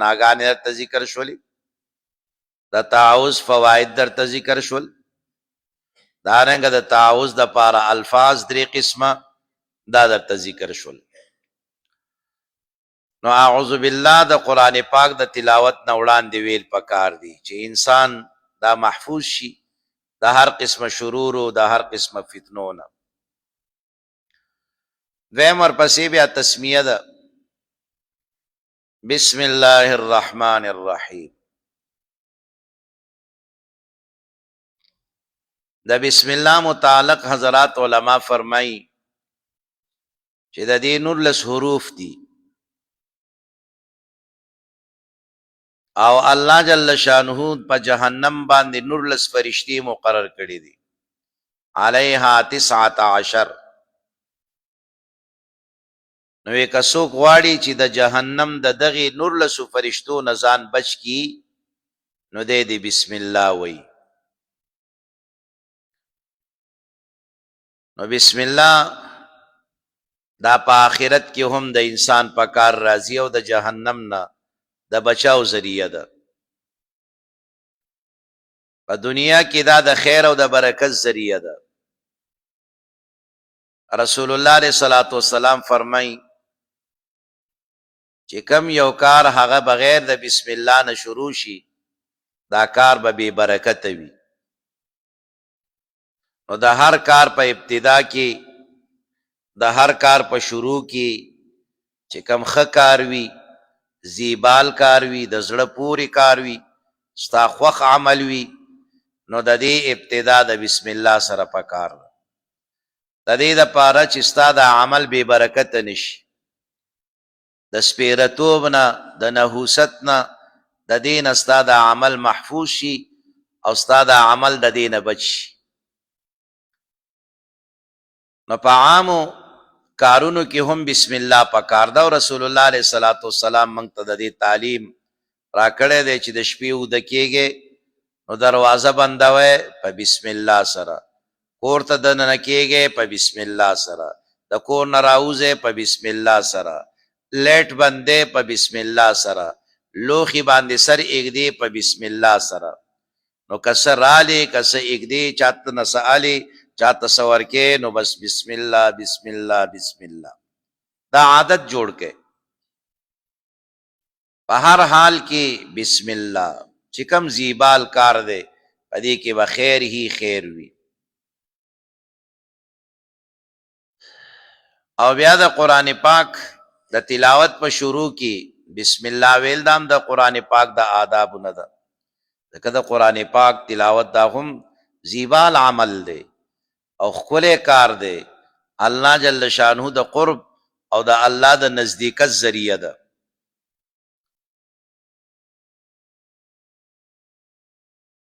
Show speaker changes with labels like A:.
A: ناګانې درته ذکر شولې، د تعوذ فواید درته ذکر شول، دارنګه د تعوذ د پاره الفاظ 3 قسمه دا درته ذکر شول. نو اعوذ بالله د قرآن پاک د تلاوت نه وړاندې ویل پکار دي چې انسان دا محفوظ شي د هر قسمه شرور او د هر قسمه فتنو نه. دویم ورپسې بیا تسمیه ده، بسم الله الرحمن الرحیم. د بسم الله متعلق حضرات علما فرمایي چې د دې 19 حروف دي او الله جل شانه په جهنم باندې 19 فرشتي مقرر کړي دي، علیها 19. نو که څوک غواړي چې د جهنم د دغه 19 فرشتو نه ځان بچ کی نو دې بسم الله وایي. نو بسم الله دا په آخرت کې هم د انسان په کار راځي او د جهنم نه د بچاو ذریعہ ده. په دنیا کې دا د خیر او د برکت ذریعہ ده. رسول الله علیه الصلاۃ والسلام فرمایي چې کم یو کار هغه بغیر د بسم الله نه شروع شي دا کار به بے برکت وي. نو د هر کار په ابتدا کې، د هر کار په شروع کې چې کم ښه کار وي، زیبال کار وي، د زړه پورې کار وي، ستا خوښ عمل وي، نو د دې ابتدا د بسم الله سره پکار ده. د دې دپاره چې ستا د عمل بې برکت نشي، د سپیرتوب نه، د نحوست نه، د دې نه ستا د عمل محفوظ شي او ستا د عمل د دې نه بچ شي. نو په عامو کارونو کې هم بسم الله پکار ده او رسول الله علیه الصلاۃ والسلام موږ ته د دې تعلیم راکړی دی چې د شپې اوده کېږئ نو دروازه بندوئ په بسم الله سره، کور ته دننه کېږئ په بسم الله سره، د کور نه راوځئ په بسم الله سره، لیټ بندې په بسم الله سره، لوښي باندې سر ایږدې په بسم الله سره. نو که څه رالې که څه ایږدې چاته نه څه الې چاته څه ورکې نو بس بسم الله بسم الله بسم الله دا عادت جوړ کړئ. په هر حال کې بسم الله چې کوم زیبال کار دی په دې کې به خیر هی خیر وي. او بیا د قرآن پاک د تلاوت په شروع کې بسم الله ویل دام د قرآن پاک د آدابونه ده، ځکه د قرآن پاک تلاوت دا هم زیبال عمل دی او ښکلی کار دی. الله جل شانه د قرب او د الله د نزدېکت ذریعه ده.